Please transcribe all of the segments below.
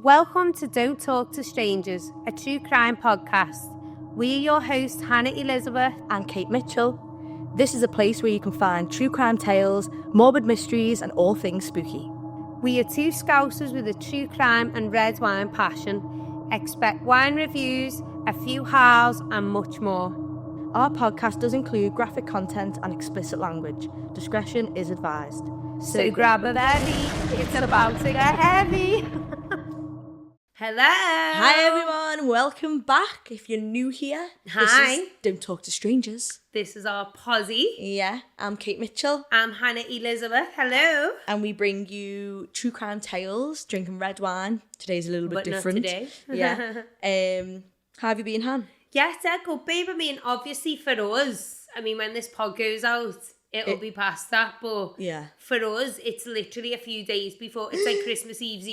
Welcome to Don't Talk to Strangers, a true crime podcast. We are your hosts, Hannah Elizabeth and Kate Mitchell. This is a place where you can find true crime tales, morbid mysteries, and all things spooky. We are two scousers with a true crime and red wine passion. Expect wine reviews, a few howls, and much more. Our podcast does include graphic content and explicit language. Discretion is advised. So grab a belly, it's about to get heavy. Hello. Hi everyone, welcome back. If you're new here, Hi. This is Don't Talk to Strangers. This is our posse. Yeah, I'm Kate Mitchell. I'm Hannah Elizabeth. Hello. And we bring you true crime tales, drinking red wine. Today's a little bit different. Not today. Yeah. How have you been, Han? Yes, good, babe. I mean, obviously for us, when this pod goes out, it'll be past that, but yeah, for us, it's literally a few days before. It's like Christmas Eve.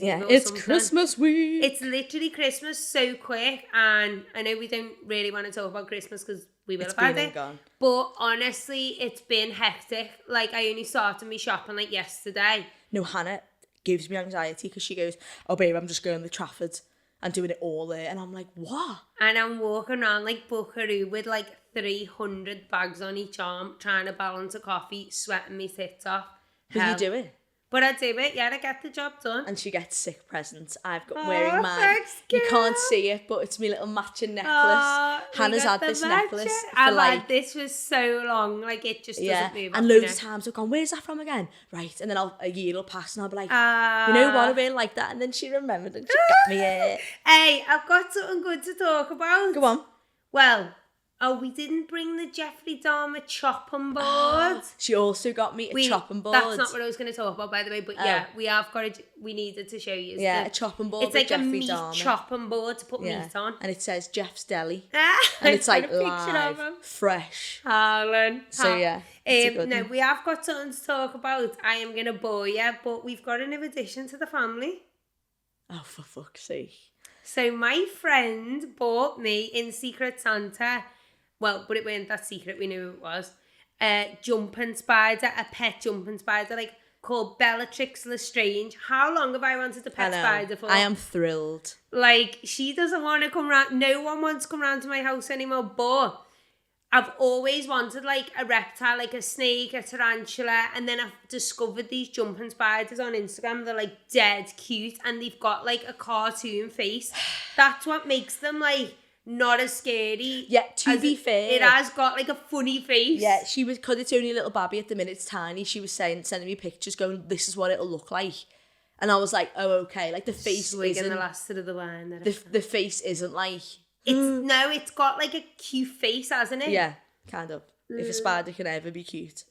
Yeah, or it's something. Christmas week. It's literally Christmas so quick, and I know we don't really want to talk about Christmas because we will have had it. Gone. But honestly, it's been hectic. Like, I only started me shopping like yesterday. No, Hannah gives me anxiety because she goes, "Oh, babe, I'm just going to Trafford and doing it all there," and I'm like, "What?" And I'm walking around like Buckaroo with like 300 bags on each arm, trying to balance a coffee, sweating me tits off. But you do it. But I do it, yeah, I get the job done. And she gets sick presents. I've got wearing mine. You can't see it, but it's my little matching necklace. Hannah's had this necklace for I've like... had this for so long, like it just doesn't move. And loads of times I've gone, "Where's that from again?" Right, and then a year will pass and I'll be like, "You know what, I really like that." And then she remembered and she got me it. Hey, I've got something good to talk about. Go on. Well, we didn't bring the Jeffrey Dahmer chopping board. She also got me a chopping board. That's not what I was going to talk about, by the way. But yeah, we needed to show you. Yeah, a chopping board. It's like Jeffrey a meat Dahmer. Chopping board to put meat on. And it says Jeff's Deli. And it's like live, fresh. Harlan. So yeah. No, we have got something to talk about. I am going to bore you, but we've got a new addition to the family. Oh, for fuck's sake. So my friend bought me in Secret Santa, well, but it weren't that secret, we knew it was, a jumping spider, a pet jumping spider, like called Bellatrix Lestrange. How long have I wanted a pet spider for? I am thrilled. Like, she doesn't want to come round, no one wants to come round to my house anymore, but I've always wanted like a reptile, like a snake, a tarantula, and then I've discovered these jumping spiders on Instagram. They're like dead cute, and they've got like a cartoon face. That's what makes them like not as scary. Yeah, to be fair, it has got like a funny face. Yeah, she was, because it's only a little babby at the minute, it's tiny. She was sending me pictures, going, "This is what it'll look like," and I was like, "Oh, okay." Like the face isn't the last of the wine. The face isn't like. It's got like a cute face, hasn't it? Yeah, kind of. If a spider can ever be cute.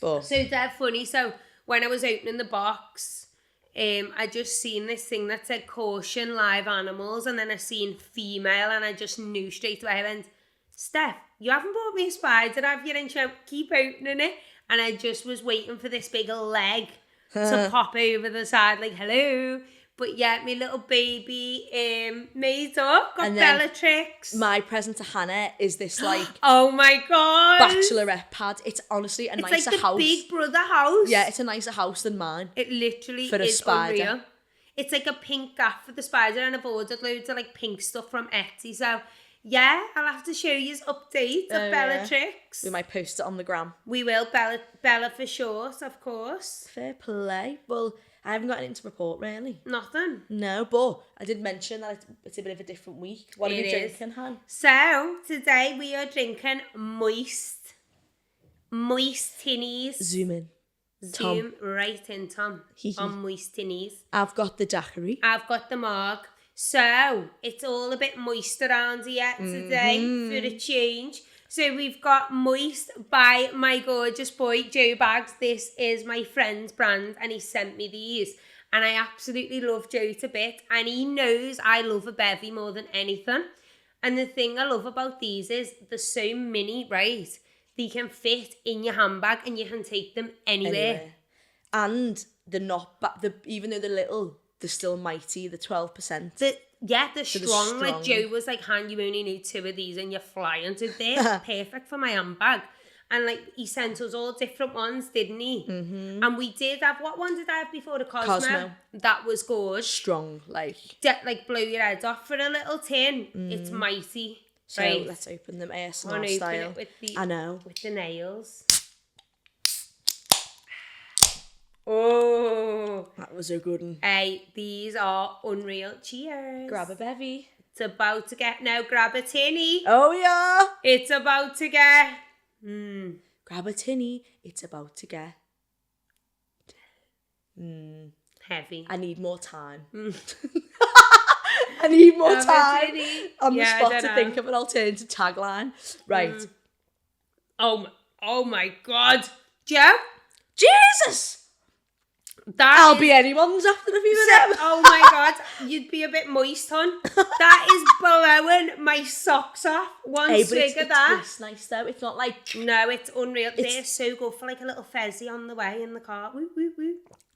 But so they're funny. So when I was opening the box, I just seen this thing that said "Caution, live animals," and then I seen female, and I just knew straight away. I went, "Steph, you haven't bought me a spider, have you?" And she went, "Keep opening it." And I just was waiting for this big leg to pop over the side, like, "Hello." But yeah, my little baby made up, got Bellatrix. My present to Hannah is this like oh my god, bachelorette pad. It's honestly a nicer house. It's like the Big Brother house. Yeah, it's a nicer house than mine. It literally for a is spider. Unreal. It's like a pink gaff for the spider, and I've ordered loads of like pink stuff from Etsy. So yeah, I'll have to show you his update of Bellatrix. We might post it on the gram. We will. Bella for short, of course. Fair play. Well, I haven't got anything to report, really. Nothing? No, but I did mention that it's a bit of a different week. What are we drinking, Han? So, today we are drinking moist tinnies. Zoom in. Zoom right in, Tom, on moist tinnies. I've got the daiquiri. I've got the mug. So, it's all a bit moist around here today for a change. So we've got Moist by my gorgeous boy, Joe Bags. This is my friend's brand, and he sent me these. And I absolutely love Joe to bits. And he knows I love a bevy more than anything. And the thing I love about these is they're so mini, right? They can fit in your handbag and you can take them anywhere. And they're not, even though they're little, they're still mighty, the 12%. They're strong. Like Joe was like, "Han, you only need 2 of these and you're flying." So they're perfect for my handbag. And like he sent us all different ones, didn't he? Mm-hmm. And we did have, what one did I have before? The Cosmo. That was good. Strong, like. Like blow your head off for a little tin. It's mighty. So right. let's open them ASMR style. Open it with the, I know. With the nails. Oh. That was a good one. Hey, these are unreal. Cheers. Grab a bevy. It's about to get, now grab a tinny. Oh yeah. It's about to get. Grab a tinny. It's about to get. Heavy. I need more time. I need more Grab a time tinny. on the Yeah, spot I to don't think know. of an alternative tagline. Right. Oh my God. Joe? Jesus! That I'll is be anyone's after a few minutes. Oh my God, you'd be a bit moist, hon. That is blowing my socks off. One Hey, but swig of it that. tastes nice though. It's not like No, it's unreal. They're so good for like a little fezzy on the way in the car. Woo, woo, woo.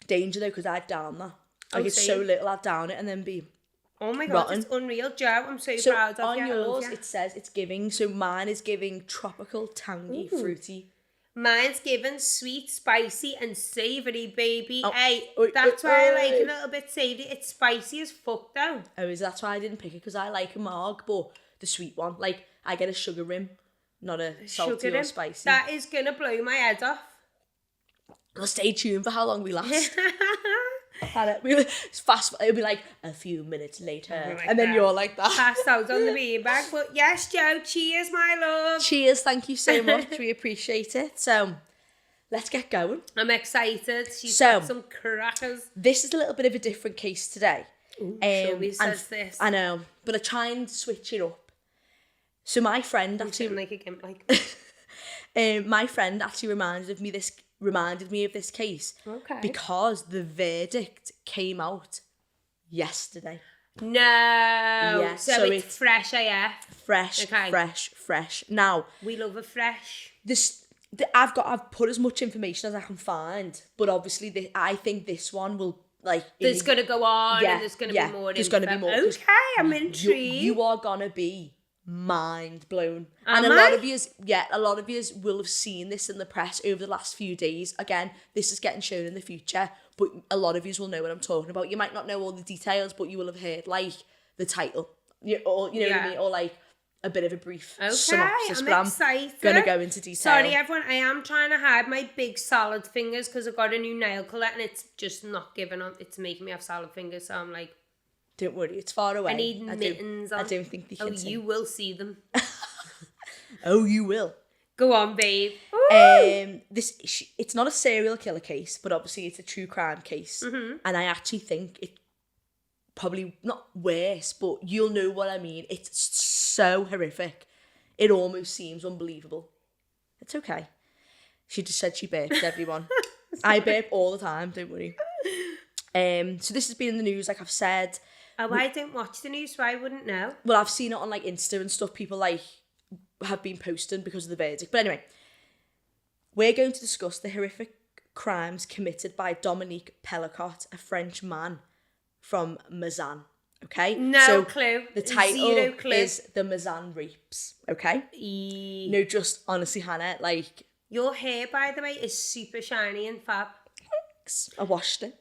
danger though, because I'd down that. Like it's so same. little, I'd down it and then be. Oh my God, Rotten. it's unreal, Joe. I'm so So proud of on you. I love yours, you. it says it's giving. So mine is giving tropical, tangy, fruity. Mine's given sweet, spicy, and savoury, baby. Oh, Hey, oi, that's oi, why I oi. like a little bit savoury. It's spicy as fuck, though. Oh, is that why I didn't pick it? Because I like a marg, but the sweet one. Like I get a sugar rim, not a salty Sugar or in. spicy. That is gonna blow my head off. Well, stay tuned for how long we last. It's fast. It'll be like a few minutes later, Like and then that. you're like that. Passed out on the beanbag. But yes, Joe, cheers, my love. Cheers! Thank you so much. We appreciate it. So, let's get going. I'm excited. She's So- got some crackers. This is a little bit of a different case today. Shelby and says this. I know, but I try and switch it up. So my friend Sitting actually, like a gimp, like. my friend actually reminded me of this case. Okay. Because the verdict came out yesterday. No. Yeah, So, so it's it's- fresh AF. Fresh, Okay. fresh. Now, We love a fresh. I've put as much information as I can find, but obviously I think this one will like. There's going to go on and there's going to be more There's going to be info. more. 'Cause Okay, I'm intrigued. You are gonna be mind blown, Am and a I? lot of yous will have seen this in the press over the last few days. Again, this is getting shown in the future, but a lot of yous will know what I'm talking about. You might not know all the details, but you will have heard like the title, or you know what I mean, or like a bit of a brief synopsis. I'm But excited. I'm gonna go into detail. Sorry, everyone. I am trying to hide my big salad fingers because I've got a new nail colour and it's just not giving on. It's making me have salad fingers, so I'm like, Don't worry, it's far away. I need mittens on. I don't think they can. Oh, you will see them. Oh, you will. Go on, babe. It's not a serial killer case, but obviously it's a true crime case, and I actually think it probably not worse, but you'll know what I mean. It's so horrific, it almost seems unbelievable. It's okay. She just said she burped, everyone. I burp all the time. Don't worry. So this has been in the news, like I've said. Oh, I don't watch the news, so I wouldn't know. Well, I've seen it on like Insta and stuff. People like have been posting because of the verdict. But anyway, we're going to discuss the horrific crimes committed by Dominique Pellicot, a French man from Mazan. Okay? No clue. The title Zero clue. is The Mazan Rapes. Okay? No, just honestly, Hannah, like, Your hair, by the way, is super shiny and fab. I washed it.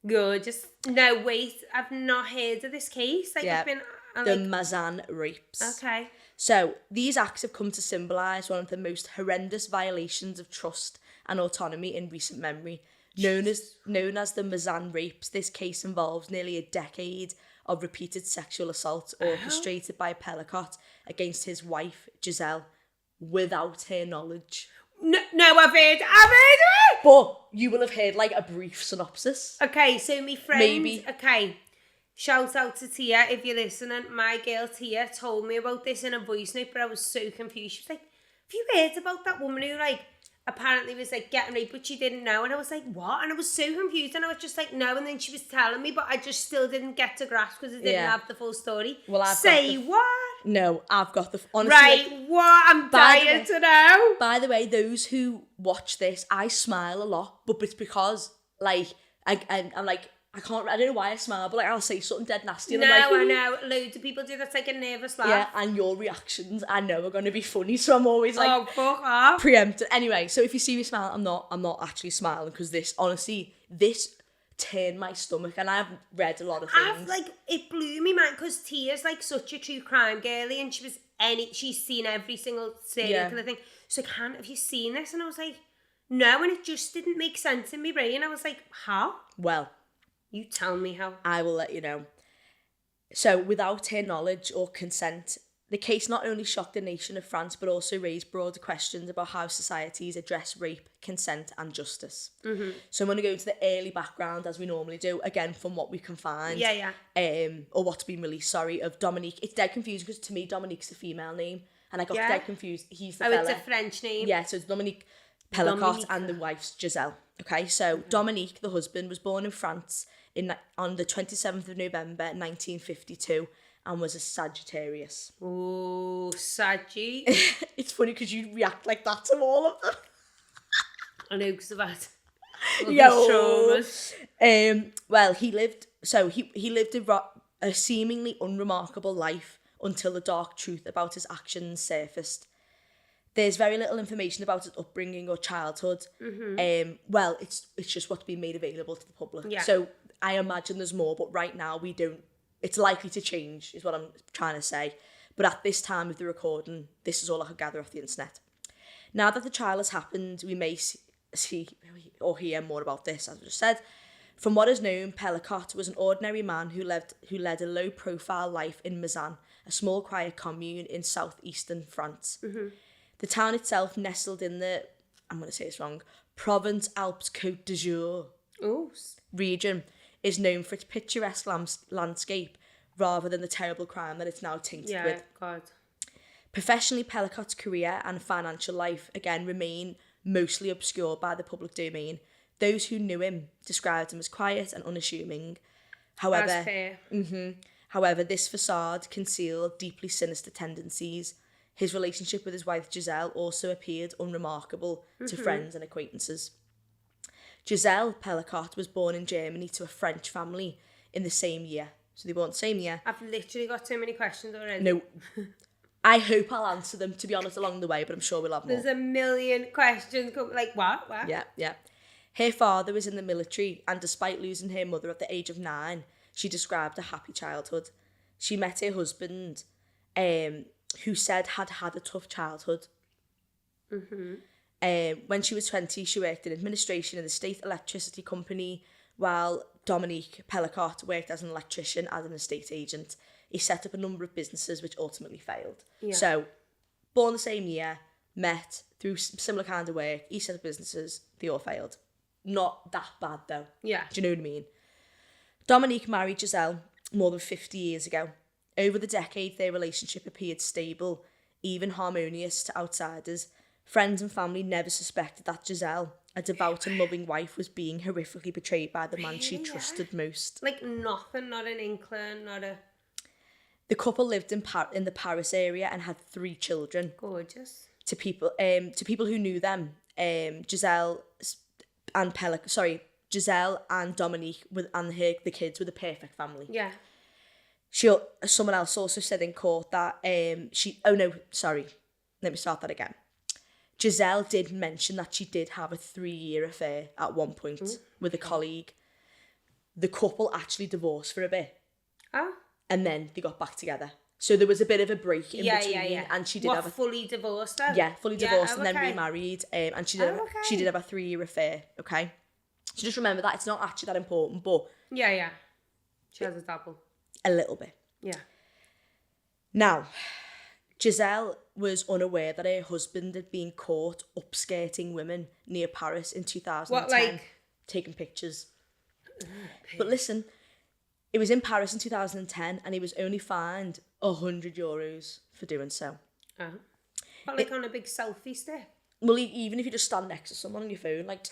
Gorgeous. No, wait, I've not heard of this case. Like, Yeah. I've been... The Mazan Rapes. Okay. So, these acts have come to symbolise one of the most horrendous violations of trust and autonomy in recent memory. Known as the Mazan Rapes, this case involves nearly a decade of repeated sexual assault orchestrated by Pellicot against his wife, Giselle, without her knowledge. No, I've heard of it! But you will have heard, like, a brief synopsis. Okay, so my friend... Maybe. Okay, shout out to Tia if you're listening. My girl Tia told me about this in a voice note, but I was so confused. She was like, have you heard about that woman who, like, apparently was, like, getting raped, but she didn't know? And I was like, what? And I was so confused, and I was just like, no. And then she was telling me, but I just still didn't get to grasp because I didn't Yeah. have the full story. Well, I've Say got the- what? No, I've got the... Honestly, Right, like, what? I'm By the dying way- to know. by the way, those who watch this, I smile a lot, but it's because, like, I'm like, I don't know why I smile, but like I'll say something dead nasty. And No, I'm like, I know. Loads of people do that. It's like a nervous laugh. yeah, and your reactions I know are going to be funny, so I'm always like, oh, fuck off. preempted. Anyway, so if you see me smile, I'm not actually smiling, because this turned my stomach, and I've read a lot of things. It blew me, man, because Tia's like such a true crime girly, and she's seen every single serial killer thing. So like, have you seen this? And I was like, no, and it just didn't make sense in my brain. I was like, how? Well, you tell me how. I will let you know. So, without her knowledge or consent, the case not only shocked the nation of France, but also raised broader questions about how societies address rape, consent, and justice. Mm-hmm. So I'm going to go into the early background, as we normally do, again, from what we can find. Yeah. Or what's been released, of Dominique. It's dead confusing, because to me, Dominique's a female name, and I got dead confused. He's the fella. It's a French name. Yeah, so it's Dominique Pellicot, and the wife's Giselle. Okay, so Dominique, the husband, was born in France on the 27th of November 1952, and was a Sagittarius. Oh, Saggy. It's funny because you react like that to all of them. I know, because of that. Well, he lived a seemingly unremarkable life until the dark truth about his actions surfaced. There's very little information about his upbringing or childhood. Mm-hmm. Well, it's just what's been made available to the public. Yeah. So I imagine there's more, but right now we don't. It's likely to change, is what I'm trying to say. But at this time of the recording, this is all I could gather off the internet. Now that the trial has happened, we may see or hear more about this, as I just said. From what is known, Pellicot was an ordinary man who led a low-profile life in Mazan, a small quiet commune in southeastern France. Mm-hmm. The town itself, nestled in the, I'm going to say this wrong, Provence-Alpes-Côte d'Azur region, is known for its picturesque landscape rather than the terrible crime that it's now tainted with. God. Professionally, Pellicot's career and financial life, again, remain mostly obscured by the public domain. Those who knew him described him as quiet and unassuming. However, that's fair. However, this facade concealed deeply sinister tendencies. His relationship with his wife Giselle also appeared unremarkable to friends and acquaintances. Giselle Pellicot was born in Germany to a French family in the same year. So they were born the same year. I've literally got so many questions already. No. I hope I'll answer them, to be honest, along the way, but I'm sure we'll have more. There's a million questions. Like, what? Yeah. Her father was in the military, and despite losing her mother at the age of 9, she described a happy childhood. She met her husband, who said had a tough childhood. When she was 20, she worked in administration in the state electricity company, while Dominique Pellicot worked as an electrician as an estate agent. He set up a number of businesses which ultimately failed. Yeah. So, born the same year, met through similar kind of work, he set up businesses, they all failed. Not that bad though. Yeah. Do you know what I mean? Dominique married Giselle more than 50 years ago. Over the decade, their relationship appeared stable, even harmonious to outsiders. Friends and family never suspected that Giselle, a devout and loving wife, was being horrifically betrayed by the man she trusted most. Like nothing, not an inkling, not a... The couple lived in the Paris area and had 3 children. Gorgeous. To people who knew them, Giselle and Dominique and the kids were the perfect family. Yeah. Someone else also said in court that let me start that again. Giselle did mention that she did have a 3-year affair at one point with a colleague. The couple actually divorced for a bit. Oh. And then they got back together. So there was a bit of a break in between. Yeah. And she did have fully divorced then? Yeah, fully divorced and then remarried. And she did have a 3-year affair, okay? So just remember that it's not actually that important, but... Yeah. She has a dabble. A little bit. Yeah. Now, Giselle was unaware that her husband had been caught upskirting women near Paris in 2010. What, like? Taking pictures. But listen, it was in Paris in 2010 and he was only fined €100 for doing so. Oh. But like on a big selfie stick? Well, even if you just stand next to someone on your phone, like,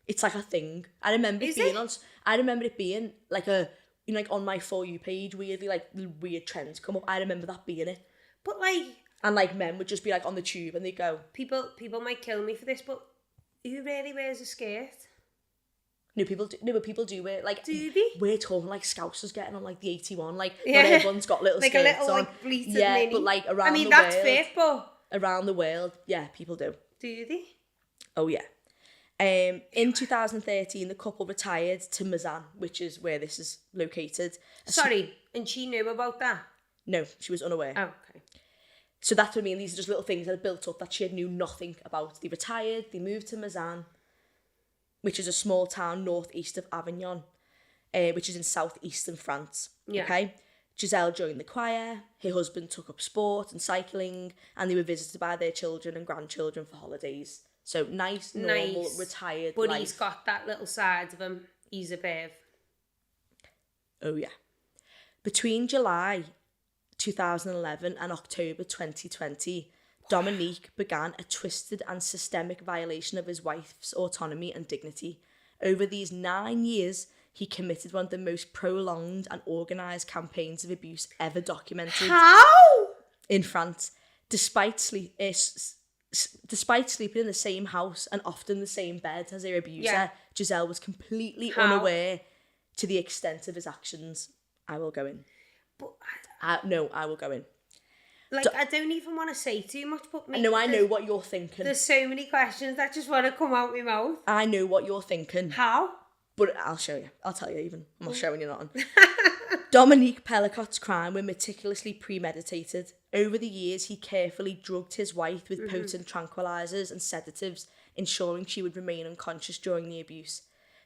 it's like a thing. I remember it being like a... You know, like on my For You page, weirdly, like weird trends come up. I remember that being it. But like... And like men would just be like on the tube and they'd go... People might kill me for this, but who really wears a skirt? No, people do. No, but people do wear like. Do they? We're talking like Scousers getting on like the 81. Like Yeah. not everyone's got little like skirts a little on. like bleated Yeah, mini. but like around the that's world. fair, but Around the world, yeah, people do. Do they? Oh yeah. In 2013, the couple retired to Mazan, which is where this is located. Sorry, and she knew about that? No, she was unaware. Oh, okay. So that's what I mean. These are just little things that are built up that she knew nothing about. They retired, they moved to Mazan, which is a small town northeast of Avignon, which is in southeastern France. Yeah. Okay. Giselle joined the choir, her husband took up sport and cycling, and they were visited by their children and grandchildren for holidays. So nice, normal, retired but life. He's got that little side of him. He's a bev. Oh yeah. Between July 2011 and October 2020, Dominique began a twisted and systemic violation of his wife's autonomy and dignity. Over these 9 years, he committed one of the most prolonged and organised campaigns of abuse ever documented. How? In France, despite sleeping in the same house and often the same bed as her abuser, Giselle was completely unaware to the extent of his actions. I will go in. But I will go in. Like, I don't even want to say too much, but No, I know what you're thinking. There's so many questions that just want to come out my mouth. I know what you're thinking. How? But I'll show you. I'll tell you even. I'm not showing you nothing. Dominique Pellicot's crime were meticulously premeditated. Over the years, he carefully drugged his wife with potent tranquilizers and sedatives, ensuring she would remain unconscious during the abuse.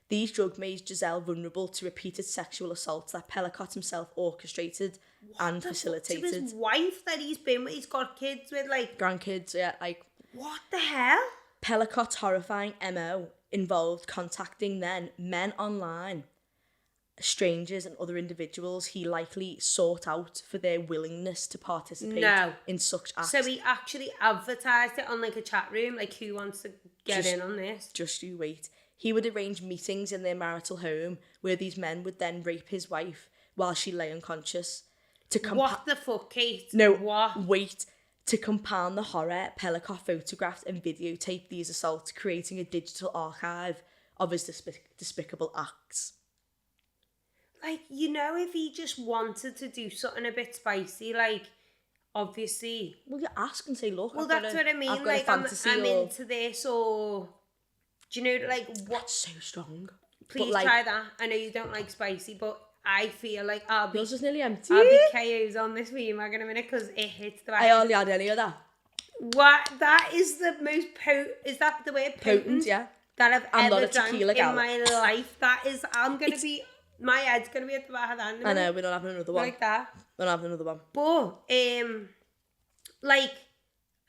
These drugs made Giselle vulnerable to repeated sexual assaults that Pellicot himself orchestrated and facilitated. To his wife that he's been with, he's got kids with, like... Grandkids, yeah, like... What the hell? Pellicot's horrifying MO involved contacting men online, strangers and other individuals he likely sought out for their willingness to participate in such acts. So he actually advertised it on like a chat room, like who wants to get in on this? Just you wait. He would arrange meetings in their marital home where these men would then rape his wife while she lay unconscious. What the fuck, Kate? No, what? Wait. To compound the horror, Pellicot photographed and videotaped these assaults, creating a digital archive of his despicable acts. Like, you know, if he just wanted to do something a bit spicy, like, obviously... Well, you ask and say, look, well, that's what I mean. I've got like, a fantasy I'm into this, or... Do you know, like, what... That's so strong. Please try that. I know you don't like spicy, but I feel like yours is nearly empty. I'll be KOs on this wee mag in a minute because it hits the back. I hardly had any of that. What? That is the most is that the word potent? Yeah. That I've ever drank in gal. my life. That is, my head's going to be at the back of the hand. I know, we're not having another one. Like that. We're not having another one. But, like,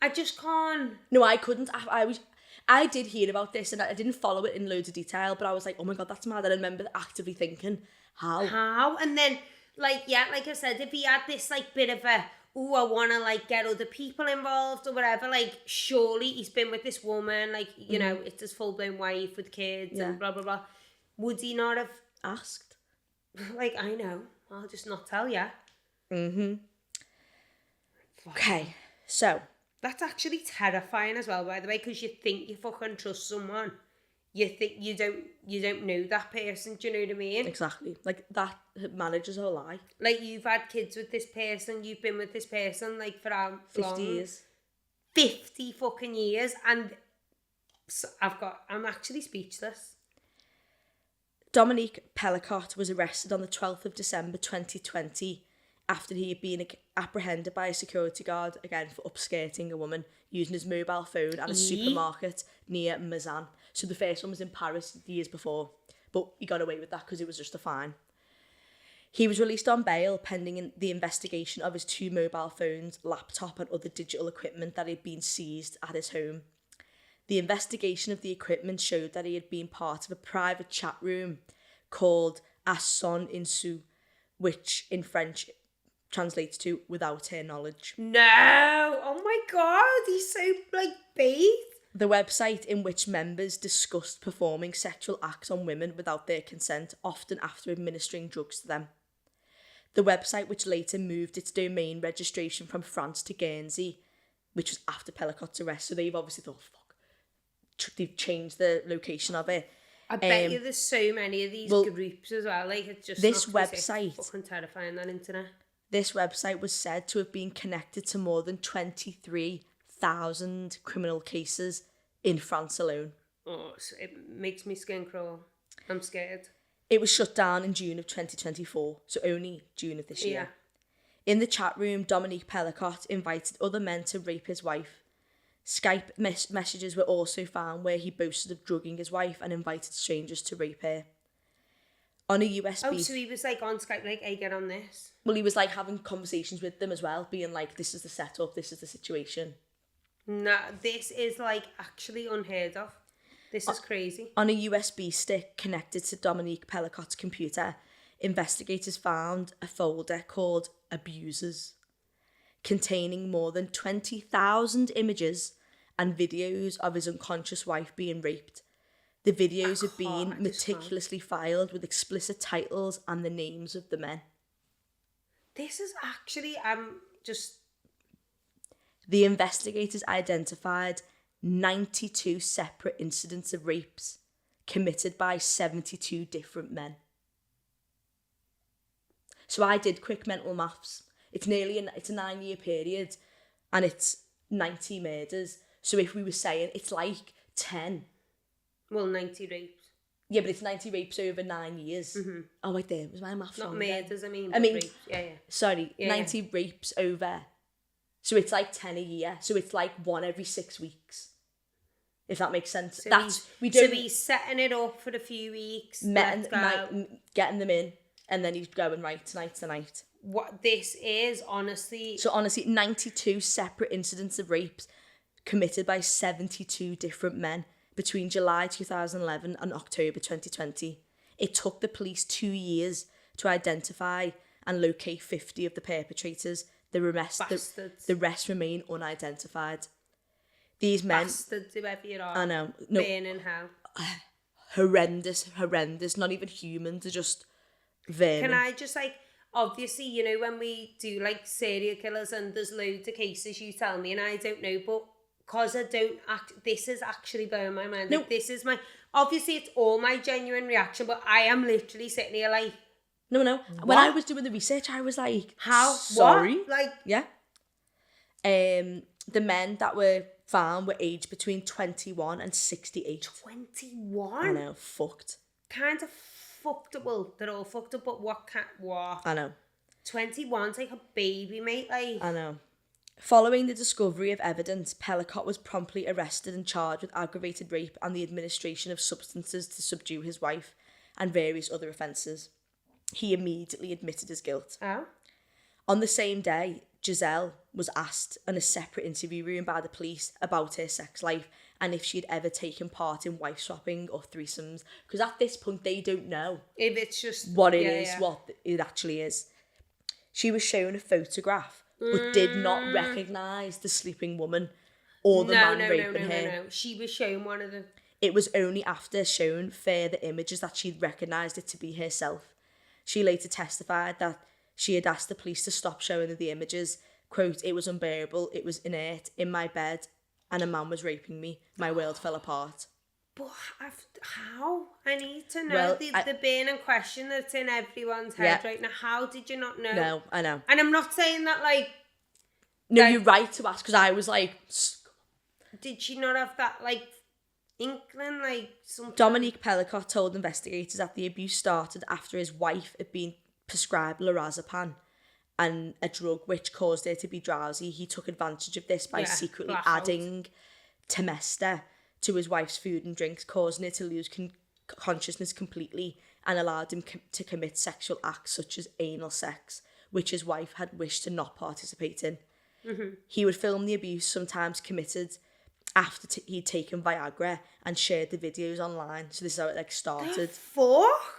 I just can't. No, I couldn't. I did hear about this and I didn't follow it in loads of detail, but I was like, oh my God, that's mad. I remember actively thinking, how? And then, like, yeah, like I said, if he had this, like, bit of a, oh, I want to, like, get other people involved or whatever, like, surely he's been with this woman, like, you know, it's his full-blown wife with kids and blah, blah, blah. Would he not have asked? Like, I know. I'll just not tell you. Okay, so. That's actually terrifying as well, by the way, because you think you fucking trust someone. You think you don't know that person, do you know what I mean? Exactly. Like, that manages a lie. Like, you've had kids with this person, you've been with this person, like, for how long? 50 years. 50 fucking years, and I'm actually speechless. Dominique Pellicot was arrested on the 12th of December 2020 after he had been apprehended by a security guard, again, for upskirting a woman using his mobile phone at a supermarket near Mazan. So the first one was in Paris years before, but he got away with that because it was just a fine. He was released on bail pending the investigation of his 2 mobile phones, laptop and other digital equipment that had been seized at his home. The investigation of the equipment showed that he had been part of a private chat room called A Son Insu, which in French translates to without her knowledge. No! Oh my God, he's so, like, bait. The website in which members discussed performing sexual acts on women without their consent, often after administering drugs to them. The website, which later moved its domain registration from France to Guernsey, which was after Pellicot's arrest, so they've obviously thought, fuck, they've changed the location of it. I bet you there's so many of these groups as well. Like, it's just this not website, fucking terrifying, that internet. This website was said to have been connected to more than 23,000 criminal cases in France alone. Oh, it makes me skin crawl. I'm scared. It was shut down in June of 2024, so only June of this year. In the chat room, Dominique Pellicot invited other men to rape his wife. Skype messages were also found where he boasted of drugging his wife and invited strangers to rape her. On a USB... Oh, so he was like on Skype, like, hey, get on this? Well, he was like having conversations with them as well, being like, this is the setup, this is the situation. No, this is like actually unheard of. This is crazy. On a USB stick connected to Dominique Pellicot's computer, investigators found a folder called Abusers, containing more than 20,000 images and videos of his unconscious wife being raped. The videos had been meticulously filed with explicit titles and the names of the men. This is actually, just... The investigators identified 92 separate incidents of rapes committed by 72 different men. So I did quick mental maths. It's a 9-year period and it's 90 murders. So if we were saying it's like 10. Well, 90 rapes. Yeah, but it's 90 rapes over 9 years. Mm-hmm. Oh, wait, there was my maths wrong. Not murders, then? I mean rapes. Yeah. Sorry, 90 rapes over. So it's like 10 a year. So it's like one every 6 weeks. If that makes sense. So he's setting it up for a few weeks. Getting them in. And then he's going, right, tonight's the night. What this is, honestly... So honestly, 92 separate incidents of rapes committed by 72 different men between July 2011 and October 2020. It took the police 2 years to identify and locate 50 of the perpetrators. The rest remain unidentified. These men... Bastards, whoever you are. I know. No, burn in hell. Horrendous. Not even humans, they're just vermin. Can I just, like... Obviously, you know, when we do, like, serial killers and there's loads of cases, you tell me, and I don't know, but because I don't this is actually blowing my mind. No. Like, this is my... Obviously, it's all my genuine reaction, but I am literally sitting here like... No. What? When I was doing the research, I was like... How? Sorry? What? Like... Yeah. The men that were found were aged between 21 and 68. 21? I know, fucked. Kind of fucked up. Well, they're all fucked up, but what? I know. 21's like a baby, mate. Like... I know. Following the discovery of evidence, Pellicot was promptly arrested and charged with aggravated rape and the administration of substances to subdue his wife and various other offences. He immediately admitted his guilt. Oh? On the same day, Giselle was asked in a separate interview room by the police about her sex life and if she had ever taken part in wife swapping or threesomes. Because at this point, they don't know if it's just what it is, what it actually is. She was shown a photograph, but did not recognise the sleeping woman or the man raping her. No. She was shown one of the... It was only after shown further images that she recognised it to be herself. She later testified that she had asked the police to stop showing her the images. Quote, "It was unbearable, it was inert, in my bed, and a man was raping me. My world fell apart." But how? I need to know the burning question that's in everyone's head right now. How did you not know? No, I know. And I'm not saying that, like... No, you're right to ask, because I was like... Did she not have that, like, inkling, like, something? Dominique Pellicot told investigators that the abuse started after his wife had been prescribed lorazepam and a drug which caused her to be drowsy. He took advantage of this by secretly adding Temesta to his wife's food and drinks, causing her to lose consciousness completely and allowed him to commit sexual acts such as anal sex, which his wife had wished to not participate in. Mm-hmm. He would film the abuse, sometimes committed after he'd taken Viagra, and shared the videos online. So this is how it started. The fuck?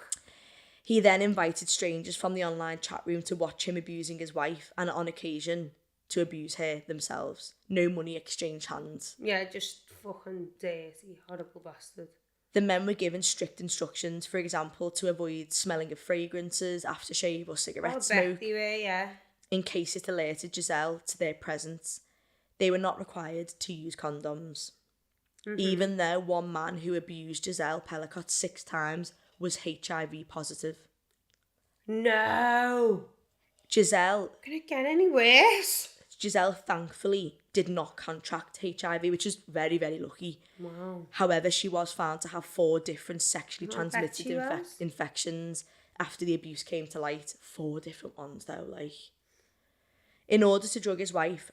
He then invited strangers from the online chat room to watch him abusing his wife and on occasion to abuse her themselves. No money exchanged hands. Yeah, just fucking dirty, horrible bastard. The men were given strict instructions, for example, to avoid smelling of fragrances, aftershave or cigarette smoke. They were, yeah. In case it alerted Giselle to their presence. They were not required to use condoms. even though one man who abused Giselle Pellicott 6 times was HIV positive. No. Giselle Can it get any worse? thankfully did not contract HIV, which is very, very lucky. Wow. However, she was found to have 4 different sexually I bet transmitted she was. infections after the abuse came to light. 4 different ones, though. Like, in order to drug his wife,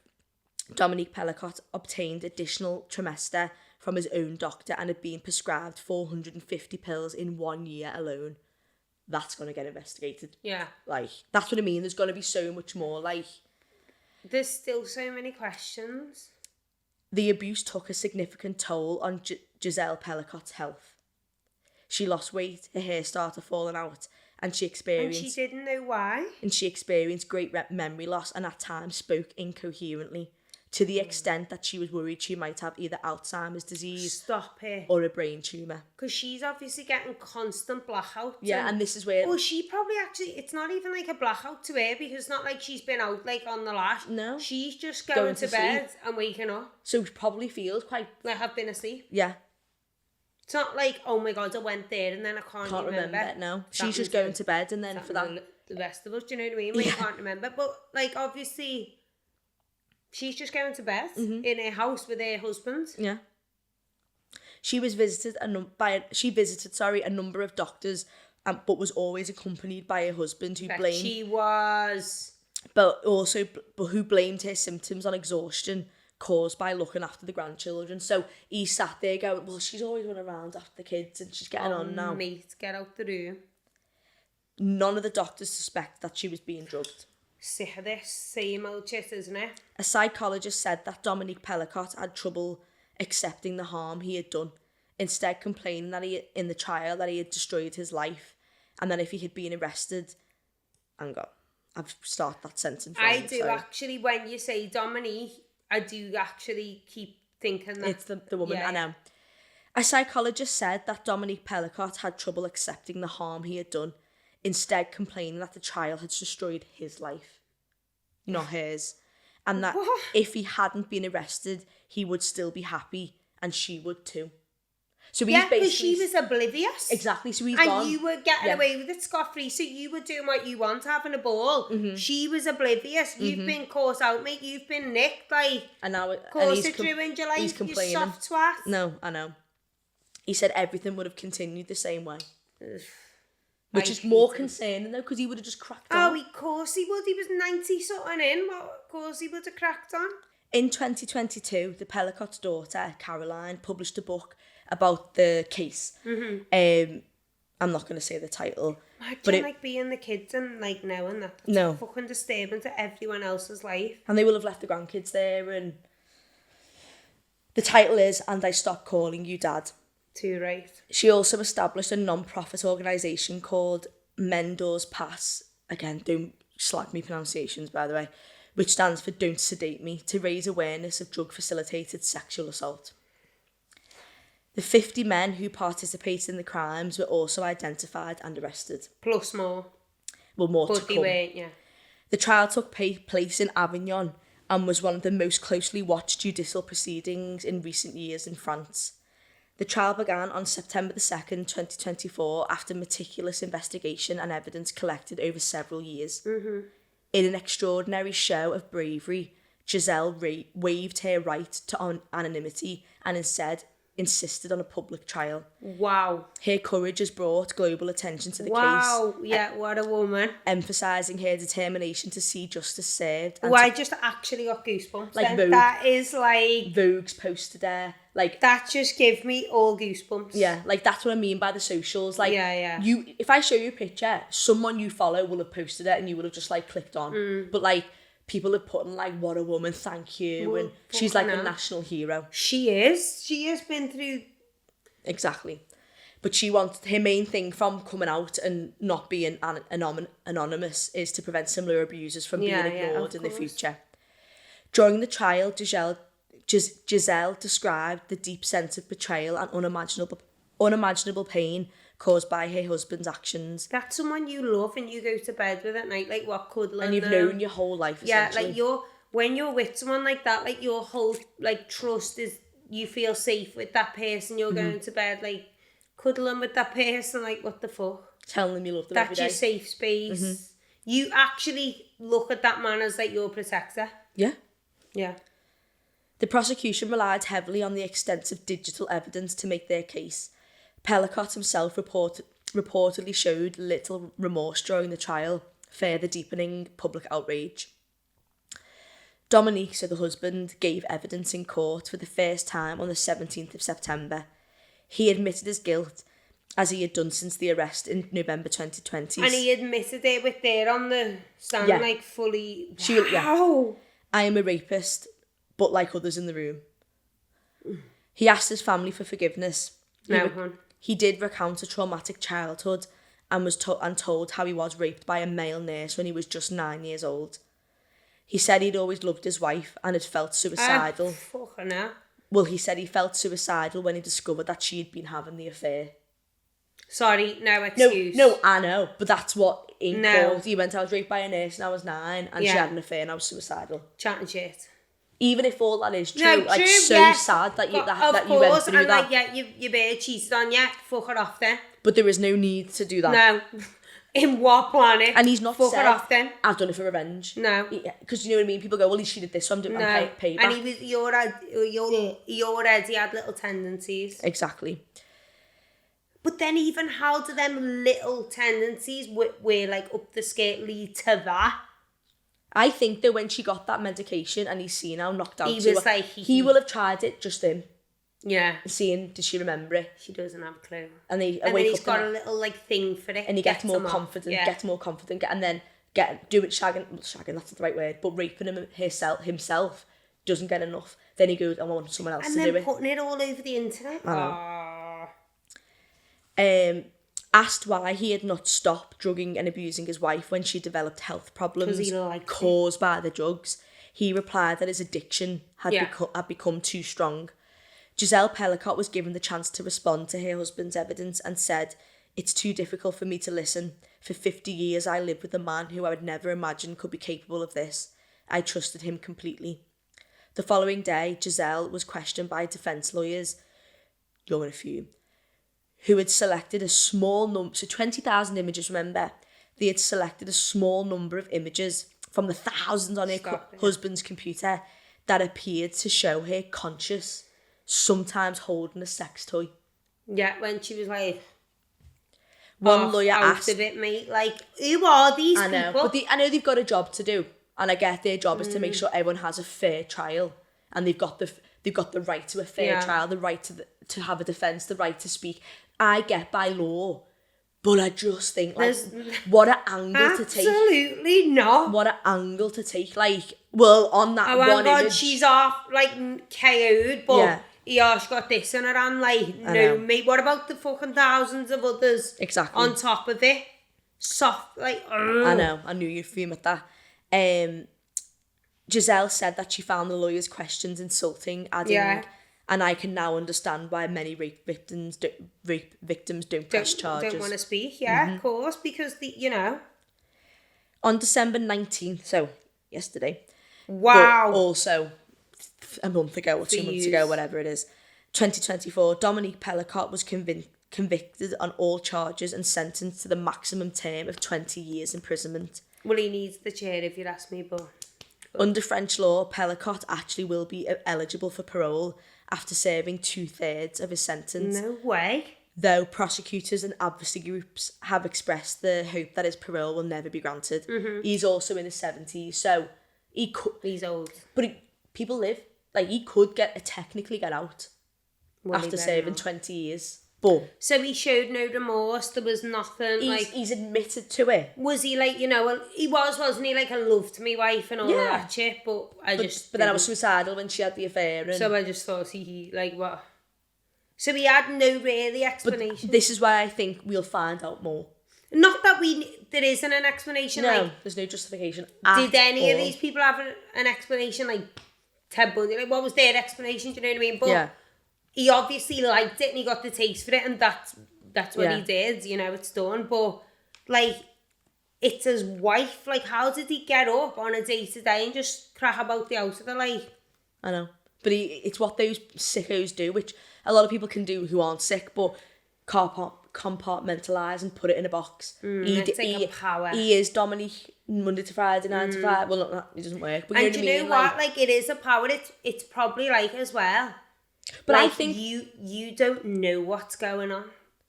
Dominique Pellicott obtained additional trimester from his own doctor and had been prescribed 450 pills in 1 year alone. That's going to get investigated. Yeah. Like, that's what I mean. There's going to be so much more. Like, there's still so many questions. The abuse took a significant toll on Giselle Pellicott's health. She lost weight, her hair started falling out, and she experienced... And she didn't know why? And she experienced great memory loss and at times spoke incoherently, to the extent that she was worried she might have either Alzheimer's disease... Stop it. ...or a brain tumour. Because she's obviously getting constant blackouts. Yeah, and this is where... Oh, she probably actually... It's not even like a blackout to her, because it's not like she's been out like on the lash. No. She's just going to bed and waking up. So she probably feels quite... Like I've been asleep. Yeah. It's not like, oh my God, I went there and then I can't remember. No. She's just going to bed and then for that... The rest of us, do you know what I mean? You can't remember. But like, obviously... She's just going to bed in her house with her husband. Yeah. She visited a number of doctors, but was always accompanied by her husband, who who blamed her symptoms on exhaustion caused by looking after the grandchildren. So he sat there going, well, she's always run around after the kids and she's getting on now. Mate, get out the room. None of the doctors suspect that she was being drugged. Sick of this, same old shit, isn't it? A psychologist said that Dominique Pellicott had trouble accepting the harm he had done, instead complaining that in the trial that he had destroyed his life, and that if he had been arrested... Hang on, I've started that sentence wrong. I do actually, when you say Dominique, I do actually keep thinking that... It's the woman, yeah. I know. A psychologist said that Dominique Pellicott had trouble accepting the harm he had done, instead complaining that the child had destroyed his life, not hers, and that if he hadn't been arrested, he would still be happy, and she would too. So he's because she was oblivious. Exactly, so he's and gone. You were getting away with it scot-free, so you were doing what you want, having a ball. Mm-hmm. She was oblivious. You've been caught out, mate. You've been nicked, like... And now, course it ruined your life, he's complaining. You soft twat. No, I know. He said everything would have continued the same way. Which is more concerning, though, because he would have just cracked on. Oh, of course he would. He was 90-something in. Well, of course he would have cracked on. In 2022, the Pellicott's daughter, Caroline, published a book about the case. Mm-hmm. I'm not going to say the title. Imagine, being the kids and, knowing that. That's fucking disturbing to everyone else's life. And they will have left the grandkids there, and... The title is And I Stopped Calling You Dad. Too right. She also established a non-profit organisation called Mendo's Pass. Again, don't slag me pronunciations, by the way. Which stands for Don't Sedate Me, to raise awareness of drug-facilitated sexual assault. The 50 men who participated in the crimes were also identified and arrested. Plus more. Well, more but to come. Weren't, yeah. The trial took place in Avignon and was one of the most closely watched judicial proceedings in recent years in France. The trial began on September the 2nd, 2024, after meticulous investigation and evidence collected over several years. Mm-hmm. In an extraordinary show of bravery, Giselle waived her right to anonymity and instead insisted on a public trial. Wow. Her courage has brought global attention to the case. Wow, yeah, what a woman. Emphasising her determination to see justice served. I just actually got goosebumps. Vogue, that is Vogue's posted there. That just gave me all goosebumps. Yeah, that's what I mean by the socials. Yeah. If I show you a picture, someone you follow will have posted it and you would have just clicked on. But people are putting what a woman, thank you. And she's a national hero. She is. She has been through... Exactly. But she wanted, her main thing from coming out and not being anonymous is to prevent similar abusers from being ignored in the future. During the trial, Giselle described the deep sense of betrayal and unimaginable pain caused by her husband's actions. That's someone you love and you go to bed with at night, cuddling. And you've known your whole life, essentially. Yeah, when you're with someone like that, your whole, trust is you feel safe with that person, you're going to bed, like, cuddling with that person, like, what the fuck? Telling them you love them every That's day. your safe space. You actually look at that man as, like, your protector. Yeah. Yeah. The prosecution relied heavily on the extensive digital evidence to make their case. Pellicott himself reportedly showed little remorse during the trial, further deepening public outrage. Dominique, so the husband, gave evidence in court for the first time on the 17th of September. He admitted his guilt, as he had done since the arrest in November 2020. And he admitted it with there on the stand, Yeah. like, fully. She- yeah. Wow. I am a rapist, but like others in the room. He asked his family for forgiveness. He did recount a traumatic childhood and was told how he was raped by a male nurse when he was just 9 years old. He said he'd always loved his wife and had felt suicidal. Fucking hell. Well, he said he felt suicidal when he discovered that she had been having the affair. Sorry, no excuse. No, I know, but that's what in No. court. He went, I was raped by a nurse and I was 9 and she Yeah. had an affair and I was suicidal. Chatting shit. Even if all that is true, No, like, true, so yes. sad that you Of that you went course, through and that. like, yeah, your bird cheated on you, fuck it off then. But there is no need to do that. No. In what planet? And he's not fuck said, it off then. I've done it for revenge. No. Because you know what I mean? People go, well, she did this, so I'm doing payback. And he already had little tendencies. Exactly. But then even how do them little tendencies were like up the skirt lead to that? I think that when she got that medication and he's seen how knocked out He she was like, he will have tried it, just him. Yeah. Seeing, does she remember it? She doesn't have a clue. And then he's got a little like thing for it. And he gets more confident, and then do it shagging, that's not the right word, but raping himself doesn't get enough. Then he goes, I want someone else to do it. And then putting it all over the internet. Asked why he had not stopped drugging and abusing his wife when she developed health problems caused by the drugs, he replied that his addiction had become too strong. Giselle Pellicott was given the chance to respond to her husband's evidence and said, "It's too difficult for me to listen. For 50 years I lived with a man who I would never imagine could be capable of this. I trusted him completely." The following day, Giselle was questioned by defence lawyers, you're in a few, who had selected a small number, so 20,000 images, remember, they had selected a small number of images from the thousands on her husband's computer that appeared to show her conscious, sometimes holding a sex toy. Yeah, when she was like, one lawyer asked, of it, mate. Like, who are these people? But I know they've got a job to do, and I get their job is to make sure everyone has a fair trial, and they've got the right to a fair trial, the right to have a defence, the right to speak. I get by law, but I just think, like, what an angle to take. Absolutely not. What an angle to take. Like, well, on that one image, she's off, like, KO'd, but she got this in her hand, like, no, mate, what about the fucking thousands of others on top of it? Soft, like, I know, I knew you'd fume at that. Giselle said that she found the lawyer's questions insulting, adding, and I can now understand why many rape victims don't press charges. Don't want to speak, of course, because, On December 19th, so yesterday. Wow. But also a month ago or 2 months ago, whatever it is, 2024, Dominique Pellicott was convicted on all charges and sentenced to the maximum term of 20 years imprisonment. Well, he needs the chair if you'd ask me, but... Under French law, Pellicott actually will be eligible for parole after serving 2/3 of his sentence. No way. Though prosecutors and advocacy groups have expressed the hope that his parole will never be granted. He's also in his 70s, so he could... He's old. But people live. Like, he could technically get out after serving 20 years. But... So he showed no remorse, there was nothing, He's admitted to it. Was he like, he wasn't he, like, I loved my wife and all of that shit, but But then I was suicidal when she had the affair. And... So I just thought he, like, what? So he had no really explanation. But this is why I think we'll find out more. Not that there isn't an explanation, no, there's no justification Did any of these people have an explanation, like Ted Bundy? Like, what was their explanation, do you know what I mean? But he obviously liked it and he got the taste for it, and that's what he did, it's done. But, like, it's his wife. Like, how did he get up on a day-to-day and just crack about the house of her, like... I know. But it's what those sickos do, which a lot of people can do who aren't sick, but compartmentalise and put it in a box. It's like a power. He is Dominique Monday to Friday, 9 to 5. Well, not, it doesn't work. But And you do know you know what? Like, it is a power. It's probably like as well. But like, I think you don't know what's going on.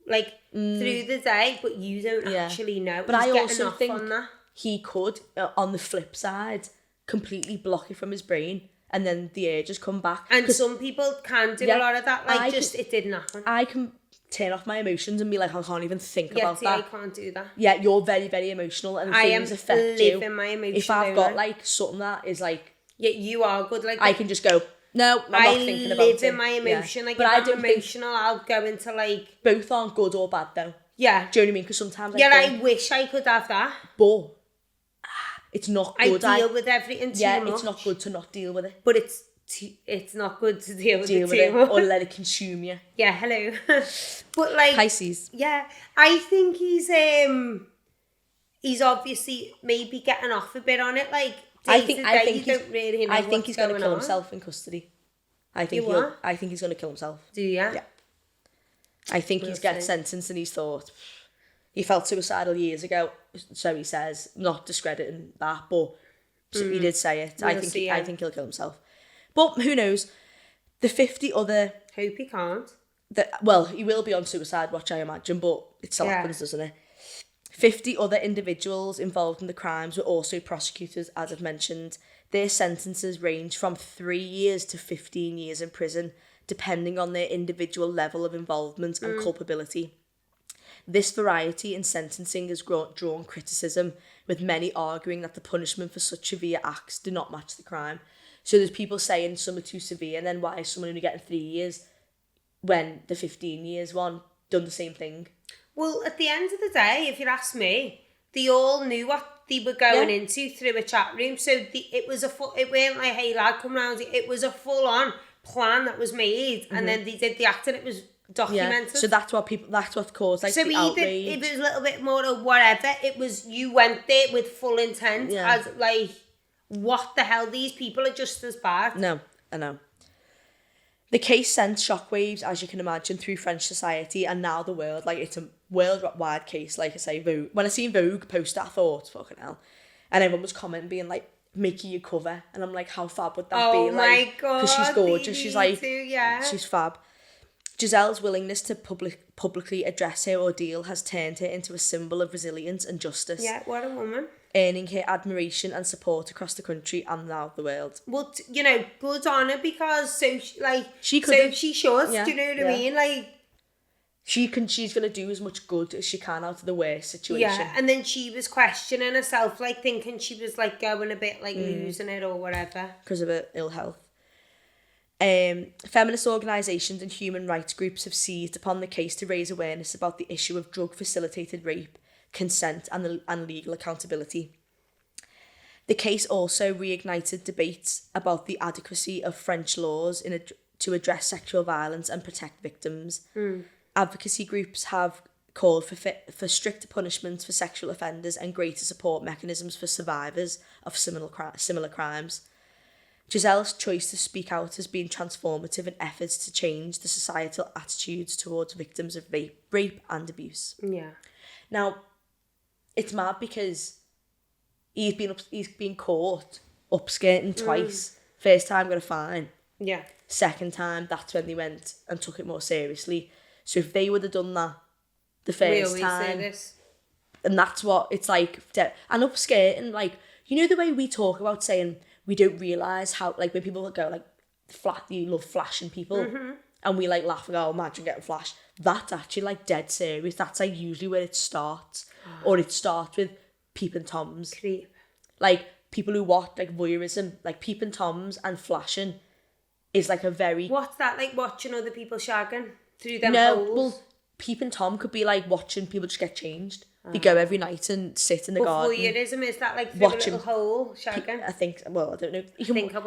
Like, through the day, but you don't actually know. But He's I also off think on that. he could, on the flip side, completely block it from his brain, and then the urges come back. And some people can do a lot of that. Like, it didn't happen. I can turn off my emotions and be like, I can't even think about that. I can't do that. Yeah, you're very, very emotional, and things affect you. My emotion. If I've got like something that is like, yeah, you are good. Like, I can just go, no, I'm not thinking about it. I live in my emotion. Like, but if I I'm don't emotional, I'll go into like, both aren't good or bad though. Yeah. Do you know what I mean? Because sometimes I wish I could have that. But it's not good. I deal with everything too much. It's not good to not deal with it. But it's not good to deal with it too much. Or let it consume you. Yeah, hello. But like, Pisces. Yeah, I think he's obviously maybe getting off a bit on it. Like, I think you don't really know I think he's going to kill on. himself in custody. I think he's going to kill himself. Do you? Yeah. I think he's getting sentenced and he's thought he felt suicidal years ago, so he says, not discrediting that, but he did say it. I think he'll kill himself. But who knows? The 50 other... Hope he can't. Well, he will be on suicide watch, I imagine, but it still happens, doesn't it? 50 other individuals involved in the crimes were also prosecuted, as I've mentioned. Their sentences range from 3 years to 15 years in prison, depending on their individual level of involvement and culpability. This variety in sentencing has drawn criticism, with many arguing that the punishment for such severe acts do not match the crime. So there's people saying some are too severe, and then why is someone only getting 3 years when the 15 years one done the same thing? Well, at the end of the day, if you ask me, they all knew what they were going into through a chat room. So it weren't like, hey lad, come round. It was a full on plan that was made, and then they did the acting. It was documented. So that's what caused like the outrage. If it was a little bit more of whatever, it was you went there with full intent as like, what the hell, these people are just as bad. No, I know. The case sent shockwaves, as you can imagine, through French society and now the world. Like, it's a worldwide case. Like I say, Vogue. When I seen Vogue post it, I thought, fucking hell. And everyone was commenting, being like, making you cover. And I'm like, how fab would that be? Oh my God. Because she's gorgeous. She's like, she's fab. Giselle's willingness to publicly address her ordeal has turned her into a symbol of resilience and justice. Yeah, what a woman. Earning her admiration and support across the country and now the world. Well, good on her, because she should. Yeah, do you know what I mean? Like, she's going to do as much good as she can out of the worst situation. Yeah, and then she was questioning herself, like thinking she was like going a bit like losing it or whatever. Because of her ill health. Feminist organisations and human rights groups have seized upon the case to raise awareness about the issue of drug-facilitated rape, consent and legal accountability. The case also reignited debates about the adequacy of French laws to address sexual violence and protect victims. Advocacy groups have called for stricter punishments for sexual offenders and greater support mechanisms for survivors of similar crimes. Giselle's choice to speak out has been transformative in efforts to change the societal attitudes towards victims of rape and abuse. Yeah. Now, it's mad because he's been caught upskirting twice. First time got a fine. Yeah. Second time, that's when they went and took it more seriously. So if they would have done that the first time, say this. And that's what it's like. And upskirting, like, you know the way we talk about saying we don't realise how, like, when people go like, you love flashing people, and we like laugh and go, oh, imagine getting flashed. That's actually like dead serious. That's like usually where it starts. Or it starts with peeping toms. Creep. Like, people who watch like voyeurism, like peeping toms and flashing is like a very... What's that, like watching other people shagging through them holes? Well, peeping tom could be like watching people just get changed. They go every night and sit in the garden. Voyeurism, is that like through a little hole shagging? I think, well, I don't know.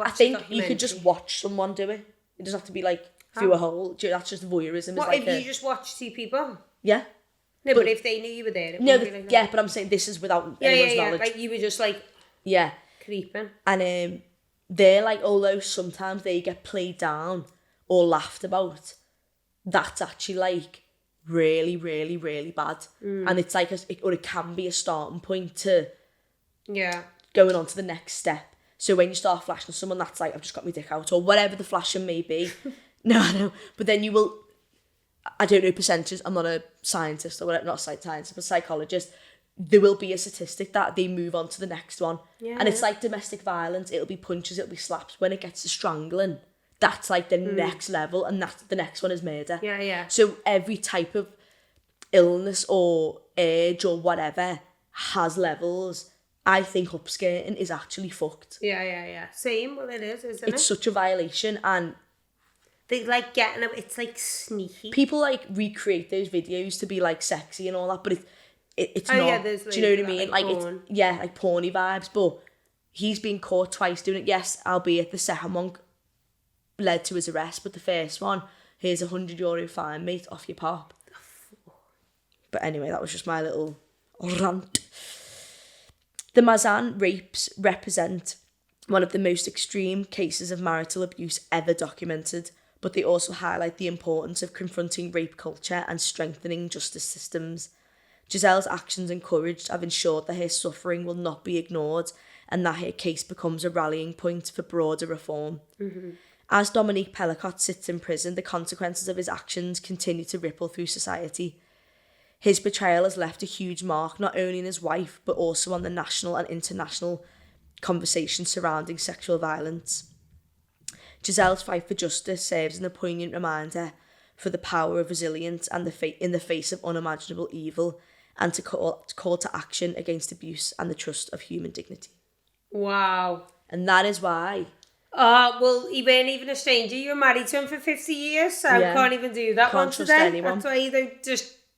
I think you could just watch someone do it. It doesn't have to be like through a hole. That's just voyeurism. What if you just watch two people? Yeah. No, but if they knew you were there, it wouldn't be like that. Yeah, but I'm saying this is without anyone's knowledge. Like you were just like creeping. And they're like, although sometimes they get played down or laughed about, that's actually like really, really, really bad. And it's like, it can be a starting point to going on to the next step. So when you start flashing someone, that's like, I've just got my dick out, or whatever the flashing may be. No, I know. But then you will, I don't know percentages, I'm not a scientist or whatever, not a scientist, but psychologist. There will be a statistic that they move on to the next one. Yeah. And it's like domestic violence, it'll be punches, it'll be slaps. When it gets to strangling, that's like the next level, and that's the next one is murder. Yeah. So every type of illness or urge or whatever has levels. I think upskirting is actually fucked. Yeah. Same, well it is, isn't it? It's such a violation, and they like getting them, it's like sneaky. People like recreate those videos to be like sexy and all that, but it's not. Yeah, do you know what I mean? Like porn. It's like porny vibes, but he's been caught twice doing it. Yes, albeit the second one led to his arrest, but the first one, here's €100 fine, mate, off your pop. But anyway, that was just my little rant. The Mazan rapes represent one of the most extreme cases of marital abuse ever documented, but they also highlight the importance of confronting rape culture and strengthening justice systems. Giselle's actions and courage have ensured that her suffering will not be ignored and that her case becomes a rallying point for broader reform. Mm-hmm. As Dominique Pellicott sits in prison, the consequences of his actions continue to ripple through society. His betrayal has left a huge mark not only on his wife, but also on the national and international conversation surrounding sexual violence. Giselle's fight for justice serves as a poignant reminder for the power of resilience and in the face of unimaginable evil, and to call to action against abuse and the trust of human dignity. Wow. And that is why. Well, he weren't even a stranger. You were married to him for 50 years, so can't even do that Can't one trust today. anyone.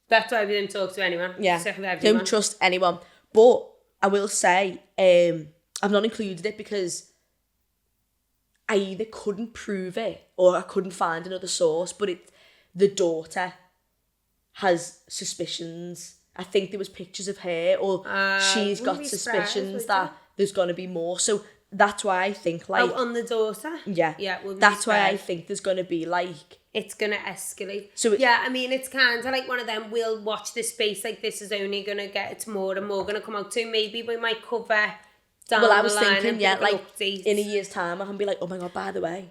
That's why we didn't talk to anyone. Yeah, Sick of everyone. don't trust anyone. But I will say, I've not included it because I either couldn't prove it or I couldn't find another source, but the daughter has suspicions. I think there was pictures of her, or she's got suspicions that there's going to be more. So that's why I think like... on the daughter? Yeah. That's why I think there's going to be like... It's going to escalate. So I mean, it's kind of like one of them, we'll watch this space, like this is only going to get, it's more and more going to come out too. Maybe we might cover down the line. Well, I was thinking, like in a year's time, I can be like, oh my God, by the way.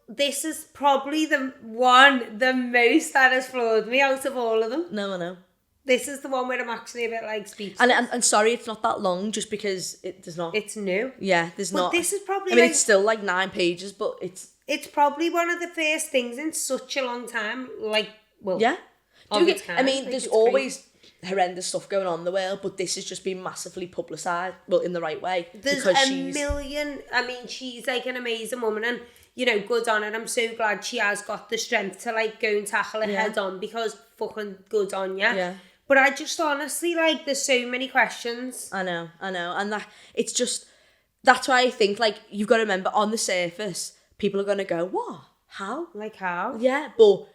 This is probably the most that has floored me out of all of them. No, I know. This is the one where I'm actually a bit like speechless. And sorry, it's not that long, just because there's not. It's new. Yeah, there's not. But this is probably. I mean, it's still like 9 pages, but it's. It's probably one of the first things in such a long time. Like, well. Yeah. I mean, there's always horrendous stuff going on in the world, but this has just been massively publicised, well, in the right way. There's million. I mean, she's like an amazing woman, and good on her. I'm so glad she has got the strength to like go and tackle her head on, because fucking good on you. Yeah. But I just honestly, like, there's so many questions. I know. And it's just, that's why I think, like, you've got to remember, on the surface, people are going to go, what? How? Like, how? Yeah, but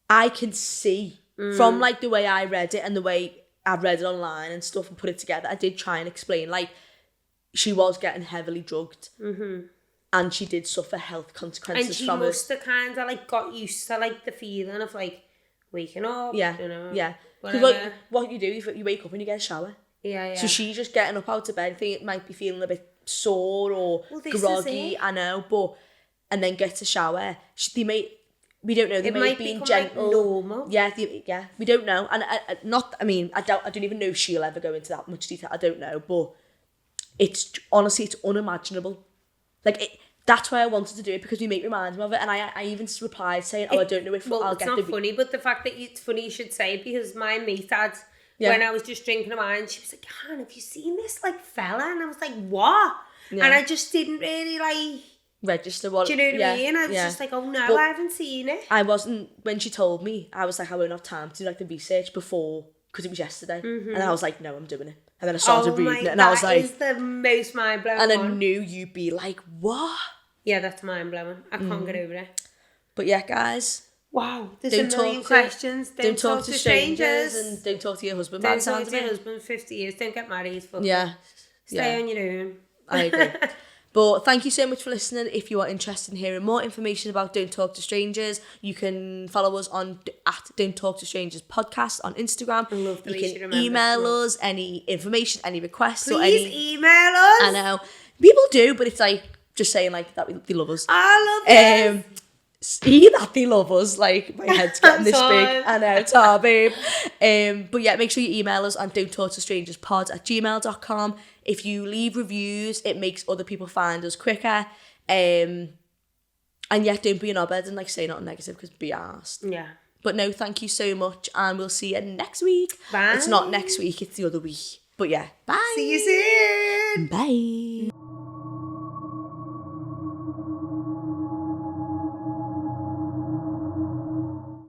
I can see, from, like, the way I read it and the way I've read it online and stuff and put it together, I did try and explain, like, she was getting heavily drugged. Mm-hmm. And she did suffer health consequences from it. And she must have kind of, like, got used to, like, the feeling of, like, waking up. Yeah, Because what you do, you wake up and you get a shower. Yeah. So she's just getting up out of bed, think it might be feeling a bit sore or groggy, I know, and then gets a shower. We don't know, they may be gentle. Like normal. Yeah, we don't know. And I don't even know if she'll ever go into that much detail, I don't know, but it's unimaginable. Like, that's why I wanted to do it, because we make reminds me of it, and I even replied saying, I don't know if I'll get the... It's not funny, but the fact that it's funny you should say it, because my mate had, when I was just drinking a wine, she was like, Han, have you seen this, like, fella? And I was like, what? Yeah. And I just didn't really, like... register what... Do you know what I mean? I was just like, oh no, but I haven't seen it. I wasn't... When she told me, I was like, I won't have time to do, like, the research before, because it was yesterday. Mm-hmm. And I was like, no, I'm doing it. And then I started reading it, and I was like... that is the most mind-blowing one. And I knew you'd be like, what? Yeah, that's mind-blowing. I can't get over it. But yeah, guys... Wow, there's a million questions. Don't talk to strangers. And don't talk to your husband. Don't talk to your husband 50 years. Don't get married. Yeah. Stay on your own. I agree. But thank you so much for listening. If you are interested in hearing more information about Don't Talk to Strangers, you can follow us on at Don't Talk to Strangers podcast on Instagram. I love that you we can should remember email to. us any information, any requests, or Please any. email us. I know people do, but it's like just saying like that they love us. I love this. See that they love us, like my head's getting this Sorry. big. I know, it's hard, babe. But yeah, make sure you email us on don'ttalktostrangerspod@gmail.com. If you leave reviews, it makes other people find us quicker. And yet don't be an knobhead and like say nothing negative because be arsed. Yeah. But no, thank you so much, and we'll see you next week. Bye. It's not next week, it's the other week. But yeah, bye. See you soon. Bye.